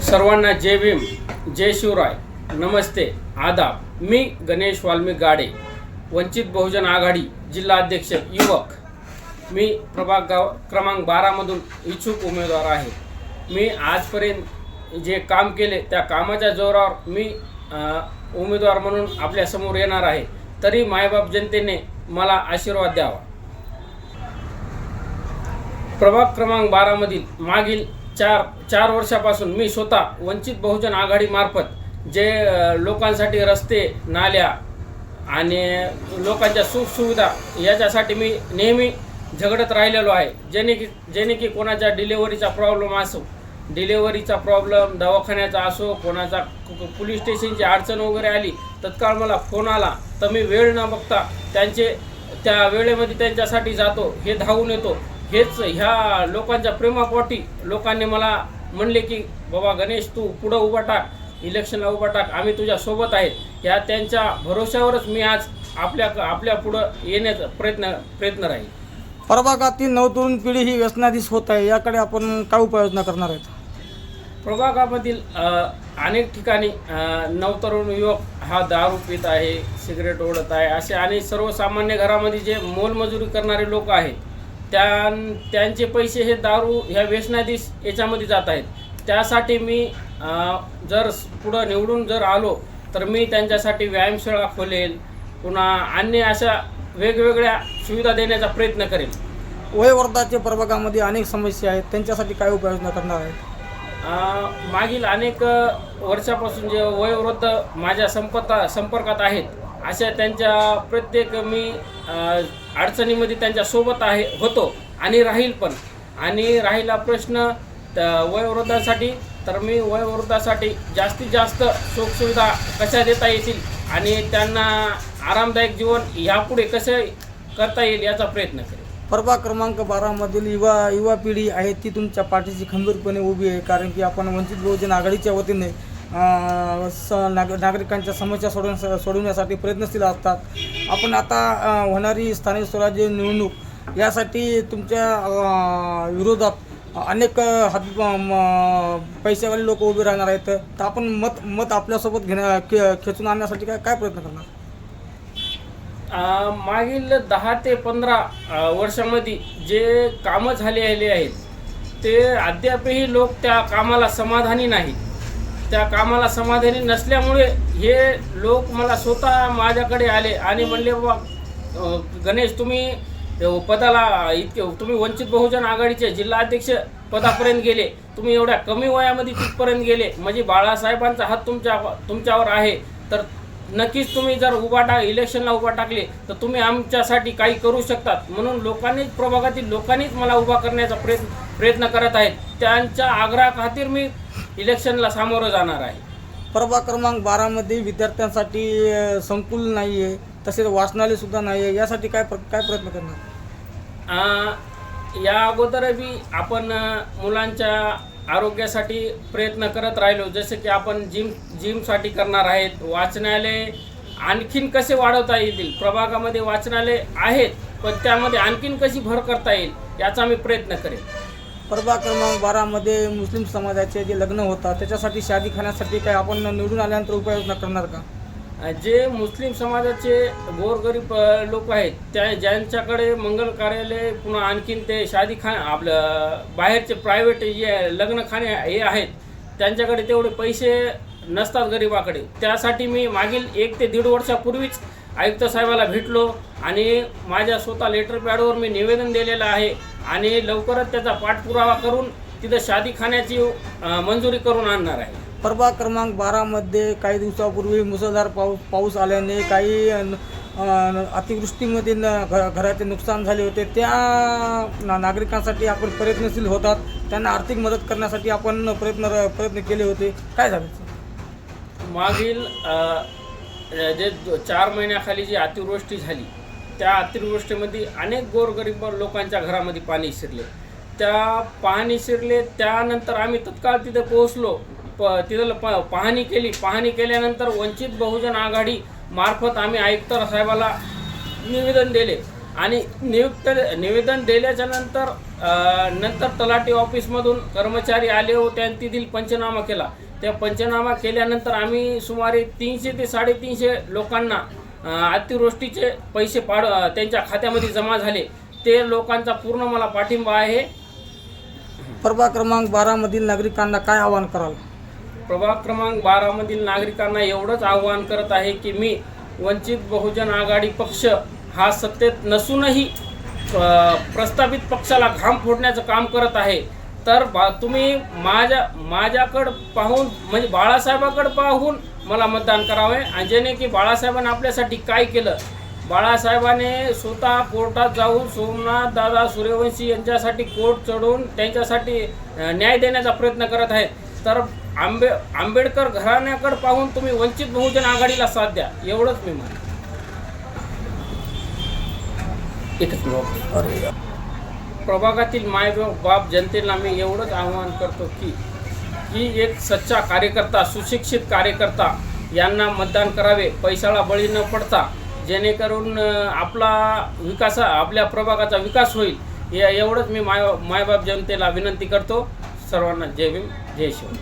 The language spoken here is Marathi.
सर्वांना जय भीम, जय शिवराय, नमस्ते, आदाब। मी गणेश वाल्मिक गाडे, वंचित बहुजन आघाडी जिल्हा अध्यक्ष युवक। मी प्रभाग क्रमांक 12 मधून इच्छुक उमेदवार आहे। मी आजपर्यंत जे काम केले त्या कामाच्या जोरावर मी उमेदवार म्हणून आपल्या समोर येणार आहे। तरी मायबाप जनतेने मला आशीर्वाद द्यावा। प्रभाग क्रमांक 12 मधील मागील चार वर्षापासून मी स्वतः वंचित बहुजन आघाडी मार्फत जे लोकांसाठी रस्ते, नाल्या आणि लोकांच्या सुखसुविधा याच्यासाठी मी नेहमी झगडत राहिलेलो आहे। जेणे की कोणाच्या डिलेवरीचा प्रॉब्लेम असो, डिलेवरीचा प्रॉब्लेम दवाखान्याचा असो, कोणाचा पोलीस स्टेशनची अडचण वगैरे आली, तत्काळ मला फोन आला तर मी वेळ न बघता त्या वेळेमध्ये त्यांच्यासाठी जातो, हे धावून येतो। हेच ह्या लोकांच्या प्रेमापोटी लोकांनी मला म्हणले की बाबा गणेश, तू पुढं उभा टाक, इलेक्शनला उभा टाक, आम्ही तुझ्या सोबत आहेत। ह्या त्यांच्या भरोश्यावरच मी आज आपल्या पुढं येण्याचा प्रयत्न राहील। प्रभागातील नवतरुण पिढी ही व्यसनाधीश होत आहे, याकडे आपण काय उपाययोजना करणार आहेत? प्रभागामधील अनेक ठिकाणी नवतरुण युवक हा दारू पित आहे, सिगरेट ओढत आहे। असे आणि सर्वसामान्य घरामध्ये जे मोलमजुरी करणारे लोक आहेत, त्यांचे पैसे हे दारू ह्या व्यसनाधीश याच्यामध्ये जात आहेत। त्यासाठी मी जर पुढं निवडून जर आलो तर मी त्यांच्यासाठी व्यायामशाळा खोलेल, पुन्हा अन्य अशा वेगवेगळ्या सुविधा देण्याचा प्रयत्न करेल। वयोवृद्धाच्या प्रभागामध्ये अनेक समस्या आहेत, त्यांच्यासाठी काय उपाययोजना करणार आहेत? मागील अनेक वर्षापासून जे वयोवृद्ध माझ्या संपर्कात आहेत, अशा त्यांच्या प्रत्येक मी अडचणीमध्ये त्यांच्यासोबत होतो आणि राहील पण। आणि राहिला प्रश्न वयोवृद्धासाठी, तर मी वयोवृद्धासाठी जास्तीत जास्त सुखसुविधा कशा देता येतील आणि त्यांना आरामदायक जीवन यापुढे कसे करता येईल याचा प्रयत्न करेन। प्रभाग क्रमांक 12 मधील युवा पिढी आहे ती तुमच्या पाठीशी खंबीरपणे उभी आहे, कारण की आपण वंचित बहुजन आघाडीच्या वतीने नागरिकांच्या समस्या सोडवण्यासाठी प्रयत्नशील असतात। आपण आता होणारी स्थानिक स्वराज्य निवडणूक यासाठी तुमच्या विरोधात अनेक पैसेवाले लोक उभे राहणार आहेत, तर आपण मत आपल्यासोबत खेचून आणण्यासाठी काय प्रयत्न करणार? मागील 10 ते 15 वर्षामध्ये जे कामं झालेले आहेत ते अद्यापही लोक त्या कामाला समाधानी नाहीत। त्या कामाला समाधानी नसल्यामुळे हे लोक मला स्वतः माझ्याकडे आले आणि म्हणले, बाबा गणेश, तुम्ही पदाला तुम्ही वंचित बहुजन आघाडीचे जिल्हा अध्यक्ष पदापर्यंत गेले, तुम्ही एवढ्या कमी वयामध्ये तिथपर्यंत गेले, म्हणजे बाळासाहेबांचा हात तुमच्यावर आहे, तर नक्कीच तुम्ही जर इलेक्शनला उभा टाकले तर तुम्ही आमच्यासाठी काही करू शकतात। म्हणून प्रभागातील लोकांनीच मला उभा करण्याचा प्रयत्न करत आहेत। त्यांच्या आग्रहाखातीर मी इलेक्शनला सामोरं जाणार आहे। प्रभाग क्रमांक 12 मध्ये विद्यार्थ्यांसाठी संकुल नाही आहे, तसेच वाचनालय सुद्धा नाही आहे, यासाठी काय प्रयत्न करणार? या अगोदरही आपण मुलांच्या आरोग्यासाठी प्रयत्न करत राहिलो, जसे की आपण जिमसाठी करणार आहेत। वाचनालय आणखीन कसे वाढवता येतील, प्रभागामध्ये वाचनालय आहेत पण त्यामध्ये आणखीन कशी भर करता येईल याचा मी प्रयत्न करेन। प्रभाग क्रमांक 12 मध्ये मुस्लिम समाजाचे जे लग्न होतात त्याच्यासाठी शादी खाण्यासाठी काय आपण निवडून आल्यानंतर उपाययोजना करणार का? जे मुस्लिम समाजाचे गोरगरीब लोक आहेत, ज्यांच्याकडे मंगल कार्यालय, पुन्हा आणखीन ते आपलं बाहेरचे प्रायव्हेट जे लग्नखाने हे आहेत, त्यांच्याकडे तेवढे पैसे नसतात गरिबाकडे। त्यासाठी मी मागील 1 ते 1.5 वर्षापूर्वीच आयुक्त साहेबाला भेटलो आणि माझ्या स्वतः लेटर पॅडवर मी निवेदन दिलेलं आहे आणि लवकरच त्याचा पाठपुरावा करून तिथं शादीखान्याची मंजुरी करून आणणार आहे। प्रभाग क्रमांक 12 मध्ये काही दिवसापूर्वी मुसळधार पाऊस आल्याने काही अतिवृष्टीमध्ये घराचे नुकसान झाले होते, त्या नागरिकांसाठी आपण प्रयत्नशील होतात, त्यांना आर्थिक मदत करण्यासाठी आपण प्रयत्न केले होते, काय झाले? मागील जे 4 महिन्याखाली जी अतिवृष्टी झाली, त्या अतिवृष्टीमध्ये अनेक गोरगरीब लोकांच्या घरामध्ये पाणी शिरले। त्यानंतर आम्ही तत्काळ तिथे पोहोचलो, तिथं पाहणी केल्यानंतर वंचित बहुजन आघाडी मार्फत आम्ही आयुक्त साहेबाला निवेदन दिले आणि निवेदन दिल्याच्या नंतर तलाठी ऑफिसमधून कर्मचारी आले होते आणि तिथील पंचनामा केला. त्या पंचनामा केल्यानंतर आम्ही सुमारे 300 ते 350 लोकांना अतिवृष्टीचे पैसे त्यांच्या खात्यामध्ये जमा झाले. ते लोकांचा पूर्ण मला पाठिंबा आहे. प्रभाग क्रमांक 12 मधील नागरिकांना काय आवाहन कराल? प्रभाग क्रमांक 12 मधील नागरिकांना एवढंच आवाहन करत आहे की मी वंचित बहुजन आघाडी पक्ष हा सत्तेत नसूनही प्रस्तावित पक्षाला घाम फोडण्याचं काम करत आहे. तर तुम्ही माझ्याकडं पाहून म्हणजे बाळासाहेबाकडे पाहून मला मतदान करावे. आणि जेणे की बाळासाहेबांनी आपल्यासाठी काय केलं. बाळासाहेबाने स्वतः कोर्टात जाऊन सोमनाथ दादा सूर्यवंशी यांच्यासाठी कोर्ट चढवून त्यांच्यासाठी न्याय देण्याचा प्रयत्न करत आहेत. तर आंबेडकर घराण्याकडे पाहून तुम्ही वंचित बहुजन आघाडीला साथ द्या, एवढंच मी म्हणतो. प्रभागातील मायबाप जनतेला मी एवढंच आवाहन करतो की एक सच्चा कार्यकर्ता, सुशिक्षित कार्यकर्ता यांना मतदान करावे, पैशाला बळी न पडता, जेणेकरून आपल्या प्रभागाचा विकास होईल. एवढंच मी मायबाप जनतेला विनंती करतो. सर्वांना जय भीम, जय शिव.